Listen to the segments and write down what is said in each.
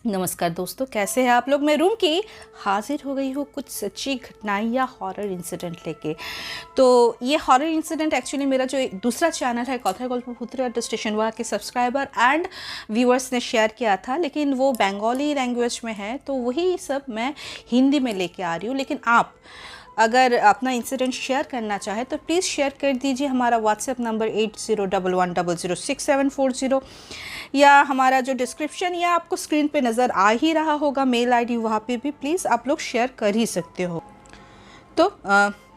नमस्कार दोस्तों, कैसे हैं आप लोग। मैं रूम की हाजिर हो गई हूँ कुछ सच्ची घटनाएं या हॉरर इंसिडेंट लेके। तो ये हॉरर इंसिडेंट एक्चुअली मेरा जो दूसरा चैनल है कथा गल्प भूतरे स्टेशन वहाँ के सब्सक्राइबर एंड व्यूअर्स ने शेयर किया था, लेकिन वो बंगाली लैंग्वेज में है तो वही सब मैं हिंदी में लेके आ रही हूँ। लेकिन आप अगर अपना इंसिडेंट शेयर करना चाहे तो प्लीज़ शेयर कर दीजिए। हमारा व्हाट्सएप नंबर 8011006740 या हमारा जो डिस्क्रिप्शन या आपको स्क्रीन पे नज़र आ ही रहा होगा मेल आईडी, वहाँ पे भी प्लीज़ आप लोग शेयर कर ही सकते हो। तो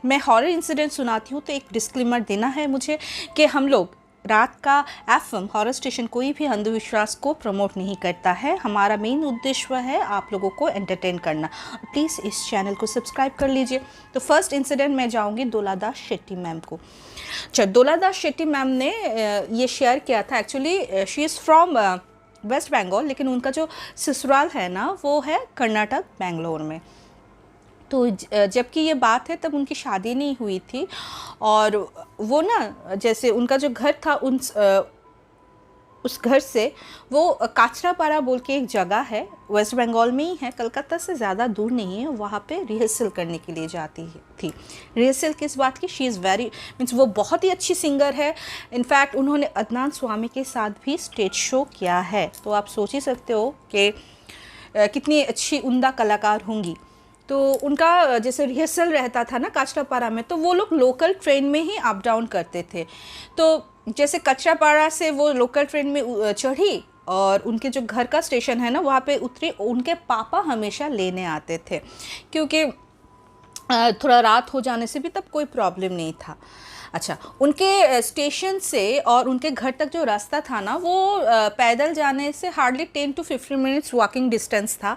मैं हॉरर इंसिडेंट सुनाती हूँ तो एक डिस्क्लेमर देना है मुझे कि हम लोग रात का एफएम हॉरर स्टेशन कोई भी अंधविश्वास को प्रमोट नहीं करता है। हमारा मेन उद्देश्य है आप लोगों को एंटरटेन करना। प्लीज़ इस चैनल को सब्सक्राइब कर लीजिए। तो फर्स्ट इंसिडेंट मैं जाऊंगी दोलादास शेट्टी मैम को। अच्छा, दोलादास शेट्टी मैम ने ये शेयर किया था। Actually she is from West Bengal, लेकिन उनका जो ससुराल है ना वो है कर्नाटक बेंगलोर में। तो जबकि ये बात है तब उनकी शादी नहीं हुई थी, और वो ना जैसे उनका जो घर था उस घर से वो काचरापाड़ा बोल के एक जगह है, वेस्ट बंगाल में ही है, कलकत्ता से ज़्यादा दूर नहीं है, वहाँ पे रिहर्सल करने के लिए जाती थी। रिहर्सल किस बात की? शी इज़ वेरी मीन्स वो बहुत ही अच्छी सिंगर है। इनफैक्ट उन्होंने अदनान स्वामी के साथ भी स्टेज शो किया है। तो आप सोच ही सकते हो कि कितनी अच्छी उम्दा कलाकार होंगी। तो उनका जैसे रिहर्सल रहता था ना काचरापाड़ा में, तो वो लोग लोकल ट्रेन में ही अप डाउन करते थे। तो जैसे काचरापाड़ा से वो लोकल ट्रेन में चढ़ी और उनके जो घर का स्टेशन है ना वहाँ पे उतरी। उनके पापा हमेशा लेने आते थे, क्योंकि थोड़ा रात हो जाने से भी तब कोई प्रॉब्लम नहीं था। अच्छा, उनके स्टेशन से और उनके घर तक जो रास्ता था ना वो पैदल जाने से hardly 10 to 15 minutes walking distance था।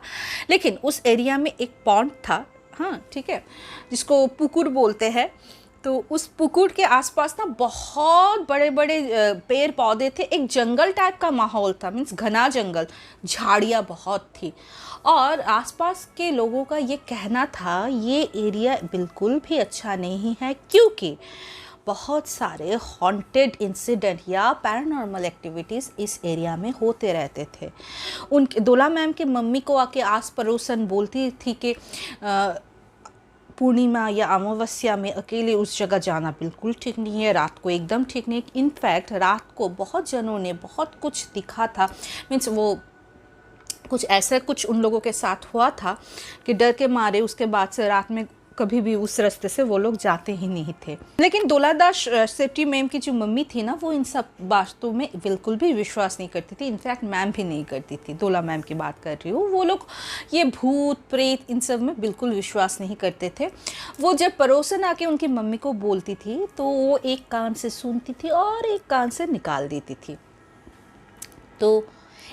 लेकिन उस एरिया में एक पॉन्ड था, हाँ ठीक है, जिसको पुकुर बोलते हैं। तो उस पुकुर के आसपास ना बहुत बड़े बड़े पेड़ पौधे थे। एक जंगल टाइप का माहौल था, मीन्स घना जंगल, झाड़ियाँ बहुत थी। और आसपास के लोगों का ये कहना था ये एरिया बिल्कुल भी अच्छा नहीं है, क्योंकि बहुत सारे हॉन्टेड इंसिडेंट या पैरानॉर्मल एक्टिविटीज़ इस एरिया में होते रहते थे। उनके दोला मैम के मम्मी को आके आस पड़ोसन बोलती थी कि पूर्णिमा या अमावस्या में अकेले उस जगह जाना बिल्कुल ठीक नहीं है, रात को एकदम ठीक नहीं। इनफैक्ट रात को बहुत जनों ने बहुत कुछ दिखा था, मीन्स वो कुछ ऐसा कुछ उन लोगों के साथ हुआ था कि डर के मारे उसके बाद से रात में कभी भी उस रास्ते से वो लोग जाते ही नहीं थे। लेकिन दोलादास शेट्टी मैम की जो मम्मी थी ना वो इन सब बातों में बिल्कुल भी विश्वास नहीं करती थी। इनफैक्ट मैम भी नहीं करती थी, दोला मैम की बात कर रही हूँ। वो लोग ये भूत प्रेत इन सब में बिल्कुल विश्वास नहीं करते थे। वो जब पड़ोसन आके उनकी मम्मी को बोलती थी तो वो एक कान से सुनती थी और एक कान से निकाल देती थी। तो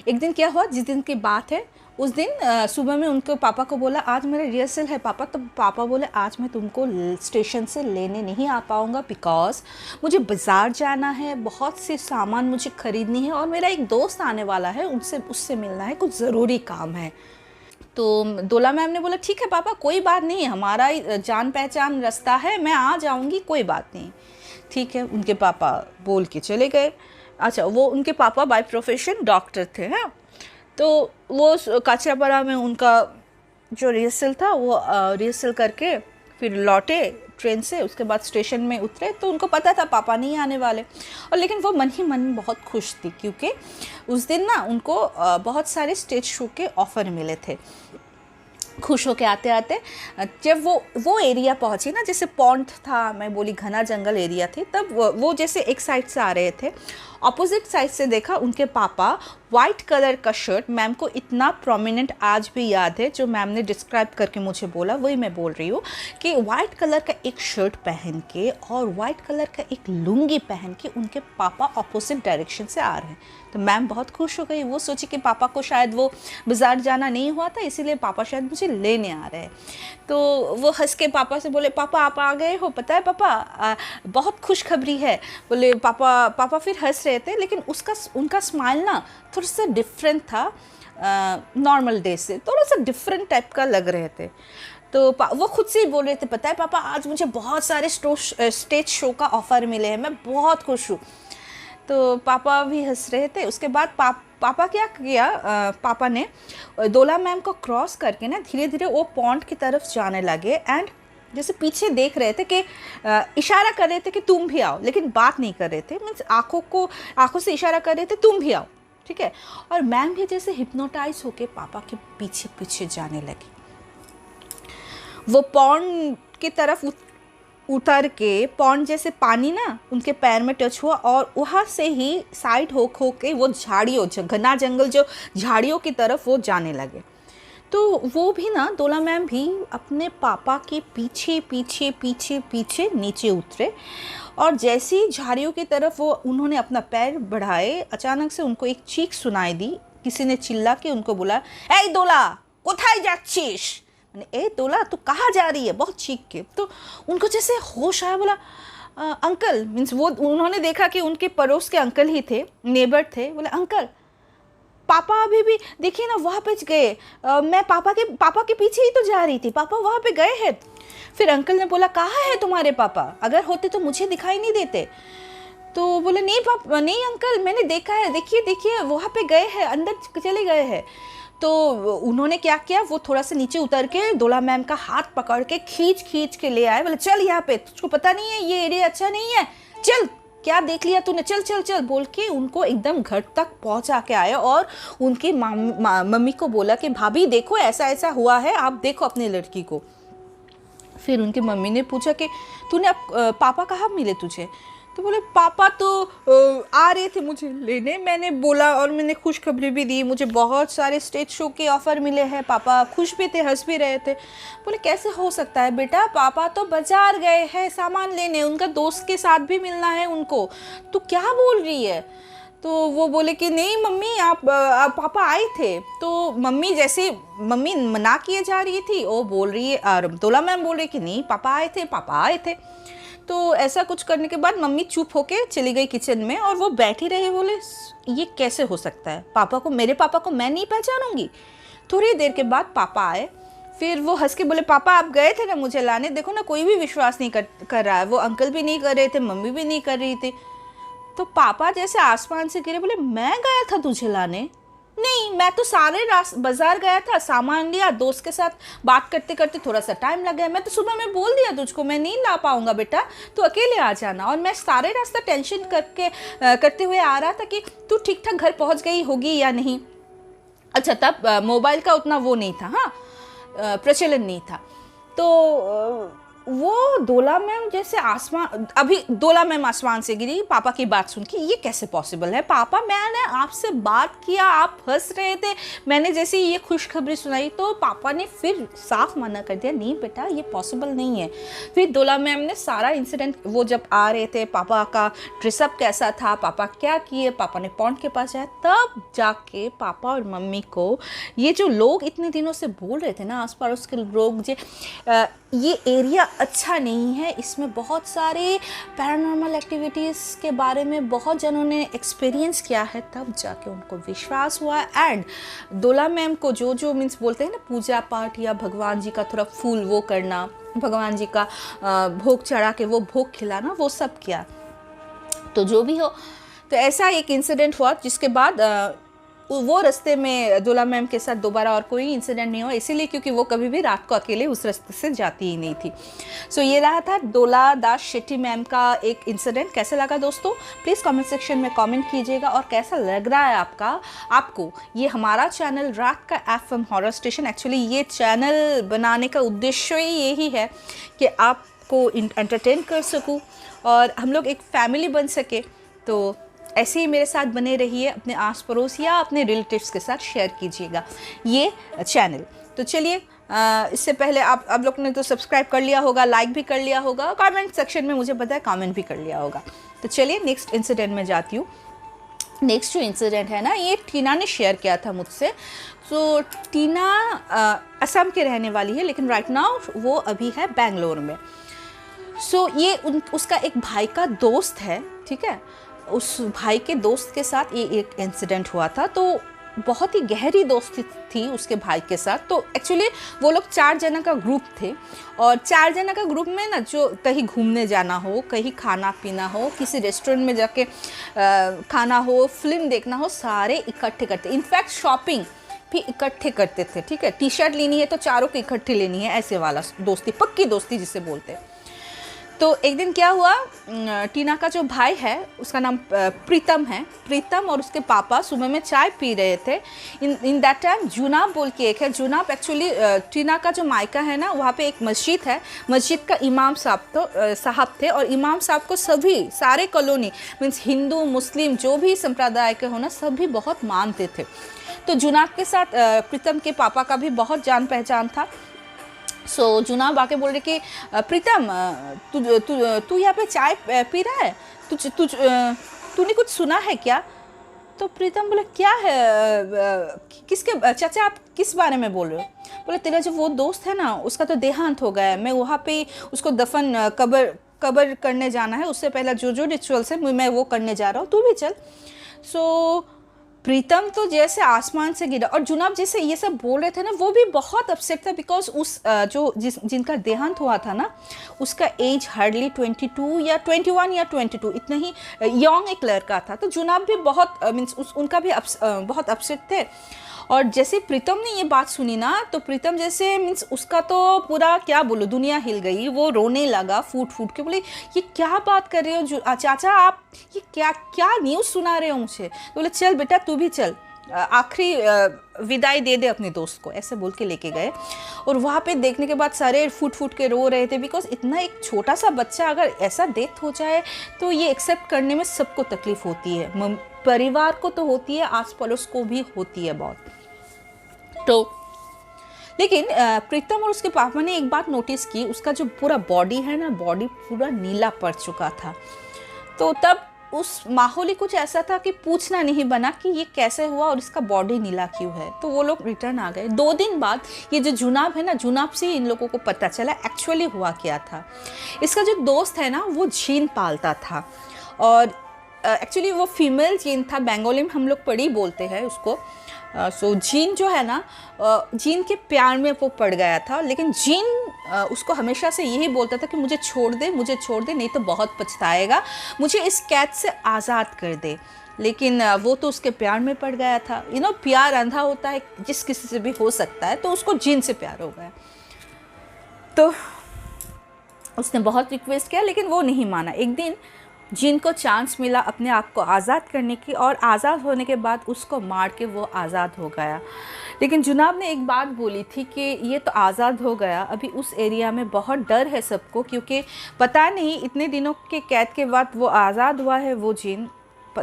एक दिन क्या हुआ, जिस दिन की बात है उस दिन सुबह में उनके पापा को बोला आज मेरा रिहर्सल है पापा। तो पापा बोले आज मैं तुमको स्टेशन से लेने नहीं आ पाऊँगा, बिकॉज मुझे बाज़ार जाना है, बहुत से सामान मुझे ख़रीदनी है और मेरा एक दोस्त आने वाला है, उससे मिलना है, कुछ ज़रूरी काम है। तो दोला मैम ने बोला ठीक है पापा, कोई बात नहीं, हमारा जान पहचान रास्ता है, मैं आ जाऊँगी, कोई बात नहीं। ठीक है, उनके पापा बोल के चले गए। अच्छा, वो उनके पापा बाय प्रोफेशन डॉक्टर थे, हैं। तो वो काचरापाड़ा में उनका जो रिहर्सल था वो रिहर्सल करके फिर लौटे ट्रेन से। उसके बाद स्टेशन में उतरे तो उनको पता था पापा नहीं आने वाले, और लेकिन वो मन ही मन बहुत खुश थी, क्योंकि उस दिन ना उनको बहुत सारे स्टेज शो के ऑफ़र मिले थे। खुश होके आते आते जब वो एरिया पहुंची ना, जैसे पॉन्ड था, मैं बोली घना जंगल एरिया थी, तब वो जैसे एक साइड से आ रहे थे, अपोजिट साइड से देखा उनके पापा वाइट कलर का शर्ट, मैम को इतना प्रोमिनेंट आज भी याद है, जो मैम ने डिस्क्राइब करके मुझे बोला वही मैं बोल रही हूँ, कि वाइट कलर का एक शर्ट पहन के और वाइट कलर का एक लुंगी पहन के उनके पापा अपोजिट डायरेक्शन से आ रहे हैं। तो मैम बहुत खुश हो गई, वो सोची कि पापा को शायद वो बाज़ार जाना नहीं हुआ था, इसीलिए पापा शायद मुझे लेने आ रहे हैं। तो वो हंस के पापा से बोले पापा आप आ गए हो, पता है पापा बहुत खुशखबरी है। बोले पापा फिर हंस रहे थे, लेकिन उनका स्माइल ना थोड़ा सा डिफरेंट था, नॉर्मल डे से थोड़ा सा डिफरेंट टाइप का लग रहे थे। तो वो खुद से ही बोल रहे थे पता है पापा आज मुझे बहुत सारे स्टेज शो का ऑफ़र मिले हैं, मैं बहुत खुश हूँ। तो पापा भी हंस रहे थे। उसके बाद पापा क्या किया, पापा ने दोला मैम को क्रॉस करके ना धीरे धीरे वो पॉन्ड की तरफ जाने लगे एंड जैसे पीछे देख रहे थे कि इशारा कर रहे थे कि तुम भी आओ, लेकिन बात नहीं कर रहे थे, मीन्स आंखों से इशारा कर रहे थे तुम भी आओ, ठीक है। और मैम भी जैसे हिप्नोटाइज होके पापा के पीछे पीछे जाने लगी। वो पॉन्ड की तरफ उतर के, पॉन्ड जैसे पानी ना उनके पैर में टच हुआ और वहाँ से ही साइड हो के वो घना जंगल जो झाड़ियों की तरफ वो जाने लगे। तो वो भी ना, दोला मैम भी अपने पापा के पीछे पीछे पीछे पीछे नीचे उतरे और जैसे ही झाड़ियों की तरफ वो उन्होंने अपना पैर बढ़ाए, अचानक से उनको एक चीख सुनाई दी। किसी ने चिल्ला के उनको बोला, ए दोला कोথায় যাচ্ছিস, ए दोला तू कहाँ जा रही है, बहुत चीख के। तो उनको जैसे होश आया, बोला अंकल, मीन्स वो उन्होंने देखा कि उनके पड़ोस के अंकल ही थे, नेबर थे। बोले अंकल पापा अभी भी देखिए ना वहाँ पे गए, मैं पापा के पीछे ही तो जा रही थी, पापा वहाँ पे गए हैं। फिर अंकल ने बोला कहाँ है तुम्हारे पापा, अगर होते तो मुझे दिखाई नहीं देते। तो बोले नहीं पापा, नहीं अंकल मैंने देखा है, देखिए देखिए वहाँ पे गए हैं, अंदर चले गए हैं। तो उन्होंने क्या किया, वो थोड़ा सा नीचे उतर के दोला मैम का हाथ पकड़ के खींच के ले आए। बोले चल यहाँ पे, तुझको पता नहीं है ये एरिया अच्छा नहीं है, चल क्या देख लिया तूने, चल चल चल बोल के उनको एकदम घर तक पहुंचा के आए और उनकी मम्मी को बोला कि भाभी देखो ऐसा ऐसा हुआ है, आप देखो अपनी लड़की को। फिर उनकी मम्मी ने पूछा कि तूने पापा कहाँ मिले तुझे। तो बोले पापा तो आ रहे थे मुझे लेने, मैंने बोला और मैंने खुशखबरी भी दी, मुझे बहुत सारे स्टेज शो के ऑफ़र मिले हैं। पापा खुश भी थे, हंस भी रहे थे। बोले कैसे हो सकता है बेटा, पापा तो बाज़ार गए हैं सामान लेने, उनका दोस्त के साथ भी मिलना है उनको, तो क्या बोल रही है। तो वो बोले कि नहीं मम्मी आप पापा आए थे। तो मम्मी मना किए जा रही थी, वो बोल रही है, और दोला मैम बोल रही कि नहीं पापा आए थे। तो ऐसा कुछ करने के बाद मम्मी चुप होके चली गई किचन में और वो बैठी रही। बोले ये कैसे हो सकता है, मेरे पापा को मैं नहीं पहचानूंगी। थोड़ी देर के बाद पापा आए, फिर वो हंस के बोले पापा आप गए थे ना मुझे लाने, देखो ना कोई भी विश्वास नहीं कर रहा है, वो अंकल भी नहीं कर रहे थे, मम्मी भी नहीं कर रही थी। तो पापा जैसे आसमान से गिरे, बोले मैं गया था तुझे लाने, नहीं मैं तो सारे बाजार गया था, सामान लिया, दोस्त के साथ बात करते करते थोड़ा सा टाइम लग गया, मैं तो सुबह में बोल दिया तुझको मैं नहीं ला पाऊंगा बेटा, तो अकेले आ जाना। और मैं सारे रास्ता टेंशन करते हुए आ रहा था कि तू ठीक ठाक घर पहुंच गई होगी या नहीं। अच्छा तब मोबाइल का उतना वो नहीं था, हाँ प्रचलन नहीं था। तो वो दोला मैम जैसे दोला मैम आसमान से गिरी पापा की बात सुन के, ये कैसे पॉसिबल है पापा, मैंने आपसे बात किया, आप हंस रहे थे, मैंने जैसे ये खुशखबरी सुनाई तो पापा ने फिर साफ मना कर दिया, नहीं बेटा ये पॉसिबल नहीं है। फिर दोला मैम ने सारा इंसिडेंट, वो जब आ रहे थे पापा का ड्रेसअप कैसा था, पापा क्या किए, पापा ने पॉन्ड के पास जाया, तब जाके पापा और मम्मी को ये जो लोग इतने दिनों से बोल रहे थे ना आस पड़ोस के लोग, ये एरिया अच्छा नहीं है, इसमें बहुत सारे पैरानॉर्मल एक्टिविटीज़ के बारे में बहुत जनों ने एक्सपीरियंस किया है, तब जाके उनको विश्वास हुआ। एंड दोला मैम को जो मीन्स बोलते हैं ना पूजा पाठ या भगवान जी का थोड़ा फूल वो करना, भगवान जी का भोग चढ़ा के वो भोग खिलाना, वो सब किया। तो जो भी हो, तो ऐसा एक इंसिडेंट हुआ जिसके बाद वो रास्ते में दोला मैम के साथ दोबारा और कोई इंसिडेंट नहीं हुआ, इसीलिए क्योंकि वो कभी भी रात को अकेले उस रास्ते से जाती ही नहीं थी। सो ये रहा था दोला दास शेट्टी मैम का एक इंसिडेंट। कैसा लगा दोस्तों, प्लीज़ कमेंट सेक्शन में कमेंट कीजिएगा, और कैसा लग रहा है आपको ये हमारा चैनल रात का FM हॉरर स्टेशन। एक्चुअली ये चैनल बनाने का उद्देश्य ही यही है कि आपको एंटरटेन कर सकूँ और हम लोग एक फैमिली बन सके। तो ऐसे ही मेरे साथ बने रहिए, अपने आस पड़ोस या अपने रिलेटिव्स के साथ शेयर कीजिएगा ये चैनल। तो चलिए, इससे पहले आप लोग ने तो सब्सक्राइब कर लिया होगा, लाइक भी कर लिया होगा, कमेंट सेक्शन में मुझे पता है कमेंट भी कर लिया होगा। तो चलिए नेक्स्ट इंसिडेंट में जाती हूँ। नेक्स्ट जो इंसिडेंट है ना, ये टीना ने शेयर किया था मुझसे। तो टीना असम के रहने वाली है, लेकिन राइट नाउ वो अभी है बेंगलोर में। सो ये उसका एक भाई का दोस्त है, ठीक है, उस भाई के दोस्त के साथ ये एक इंसिडेंट हुआ था। तो बहुत ही गहरी दोस्ती थी उसके भाई के साथ। तो एक्चुअली वो लोग 4 जना का ग्रुप थे, और 4 जना का ग्रुप में ना जो कहीं घूमने जाना हो, कहीं खाना पीना हो, किसी रेस्टोरेंट में जाके खाना हो, फिल्म देखना हो, सारे इकट्ठे करते। इनफैक्ट शॉपिंग भी इकट्ठे करते थे। ठीक है, टी शर्ट लेनी है तो चारों को इकट्ठे लेनी है, ऐसे वाला दोस्ती, पक्की दोस्ती जिसे बोलते हैं। तो एक दिन क्या हुआ, टीना का जो भाई है उसका नाम प्रीतम है। प्रीतम और उसके पापा सुबह में चाय पी रहे थे। इन दैट टाइम जुनाब बोल के एक है। जुनाब एक्चुअली टीना का जो मायका है ना, वहाँ पे एक मस्जिद है, मस्जिद का इमाम साहब थे। और इमाम साहब को सारे कॉलोनी मीन्स हिंदू मुस्लिम जो भी संप्रदाय के हो ना, सभी बहुत मानते थे। तो जुनाब के साथ प्रीतम के पापा का भी बहुत जान पहचान था। सो जुनाब आके बोल रहे कि प्रीतम, तू यहाँ पे चाय पी रहा है, तूने कुछ सुना है क्या? तो प्रीतम बोले क्या है, किसके चाचा, आप किस बारे में बोल रहे हो? बोले तेरा जो वो दोस्त है ना, उसका तो देहांत हो गया है, मैं वहाँ पे उसको दफन कब्र करने जाना है, उससे पहला जो रिचुअल्स है मैं वो करने जा रहा हूँ, तू भी चल। सो प्रीतम तो जैसे आसमान से गिरा, और जुनाब जैसे ये सब बोल रहे थे ना, वो भी बहुत अपसेट था, बिकॉज उस जिनका देहांत हुआ था ना, उसका एज हार्डली 22 या 21 या 22, इतना ही यंग एक लड़का था। तो जुनाब भी बहुत मीन्स उनका भी बहुत अपसेट थे। और जैसे प्रीतम ने ये बात सुनी ना, तो प्रीतम जैसे मीन्स उसका तो पूरा क्या बोलो, दुनिया हिल गई। वो रोने लगा फूट फूट के, बोले ये क्या बात कर रहे हो चाचा, आप ये क्या न्यूज़ सुना रहे हो मुझे? तो बोले चल बेटा तू भी चल, आखिरी विदाई दे दे अपने दोस्त को, ऐसे बोल के लेके गए। और वहाँ पे देखने के बाद सारे फूट फूट के रो रहे थे, बिकॉज इतना एक छोटा सा बच्चा अगर ऐसा डेथ हो जाए तो ये एक्सेप्ट करने में सबको तकलीफ होती है, परिवार को तो होती है, आस पड़ोस को भी होती है बहुत। तो लेकिन प्रीतम और उसके पापा ने एक बात नोटिस की, उसका जो पूरा बॉडी है ना, बॉडी पूरा नीला पड़ चुका था। तो तब उस माहौल ही कुछ ऐसा था कि पूछना नहीं बना कि ये कैसे हुआ और इसका बॉडी नीला क्यों है। तो वो लोग रिटर्न आ गए। 2 दिन बाद ये जो जुनाब है ना, जुनाब से इन लोगों को पता चला एक्चुअली हुआ क्या था। इसका जो दोस्त है ना, वो झीन पालता था, और एक्चुअली वो फीमेल जीन था, बंगाली में हम लोग पड़ी बोलते हैं उसको। सो जीन जो है ना, जीन के प्यार में वो पड़ गया था। लेकिन जीन उसको हमेशा से यही बोलता था कि मुझे छोड़ दे, नहीं तो बहुत पछताएगा, मुझे इस कैद से आज़ाद कर दे। लेकिन वो तो उसके प्यार में पड़ गया था। प्यार अंधा होता है, जिस किसी से भी हो सकता है। तो उसको जीन से प्यार हो गया। तो उसने बहुत रिक्वेस्ट किया, लेकिन वो नहीं माना। एक दिन जिन को चांस मिला अपने आप को आज़ाद करने की, और आज़ाद होने के बाद उसको मार के वो आज़ाद हो गया। लेकिन जुनाब ने एक बात बोली थी कि ये तो आज़ाद हो गया, अभी उस एरिया में बहुत डर है सबको, क्योंकि पता नहीं इतने दिनों के कैद के बाद वो आज़ाद हुआ है, वो जिन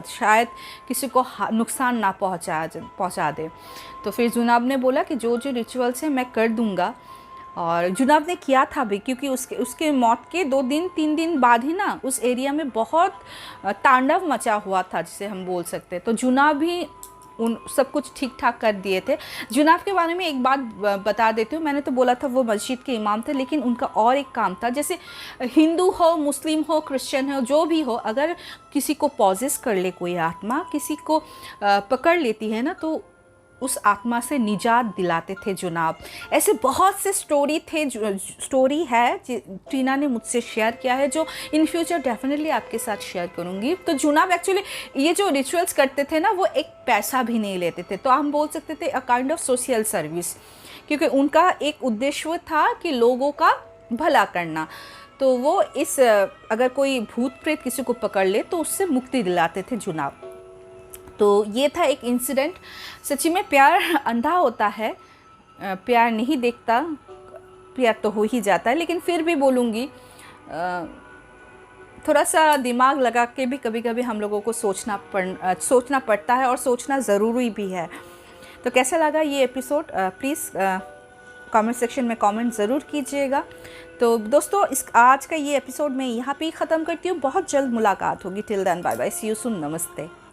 शायद किसी को नुकसान ना पहुंचा दे। तो फिर जुनाब ने बोला कि जो रिचुअल्स है मैं कर दूंगा। और जुनाब ने किया था भी, क्योंकि उसके मौत के 2-3 दिन बाद ही ना उस एरिया में बहुत तांडव मचा हुआ था, जिसे हम बोल सकते हैं। तो जुनाब भी उन सब कुछ ठीक ठाक कर दिए थे। जुनाब के बारे में एक बात बता देती हूँ। मैंने तो बोला था वो मस्जिद के इमाम थे, लेकिन उनका और एक काम था। जैसे हिंदू हो, मुस्लिम हो, क्रिश्चियन हो, जो भी हो, अगर किसी को पॉजेस कर ले कोई आत्मा, किसी को पकड़ लेती है ना, तो उस आत्मा से निजात दिलाते थे जुनाब। ऐसे बहुत से स्टोरी है टीना ने मुझसे शेयर किया है, जो इन फ्यूचर डेफिनेटली आपके साथ शेयर करूँगी। तो जुनाब एक्चुअली ये जो रिचुअल्स करते थे ना, वो एक पैसा भी नहीं लेते थे, तो हम बोल सकते थे a kind of social service, क्योंकि उनका एक उद्देश्य था कि लोगों का भला करना। तो वो अगर कोई भूत प्रेत किसी को पकड़ ले तो उससे मुक्ति दिलाते थे जुनाब। तो ये था एक इंसिडेंट। सच्ची में प्यार अंधा होता है, प्यार नहीं देखता, प्यार तो हो ही जाता है। लेकिन फिर भी बोलूँगी, थोड़ा सा दिमाग लगा के भी कभी कभी हम लोगों को सोचना पड़ता है, और सोचना ज़रूरी भी है। तो कैसा लगा ये एपिसोड, प्लीज़ कमेंट सेक्शन में कमेंट ज़रूर कीजिएगा। तो दोस्तों, आज का ये एपिसोड मैं यहाँ पे ही ख़त्म करती हूँ। बहुत जल्द मुलाकात होगी। Till then bye bye, see you soon, नमस्ते।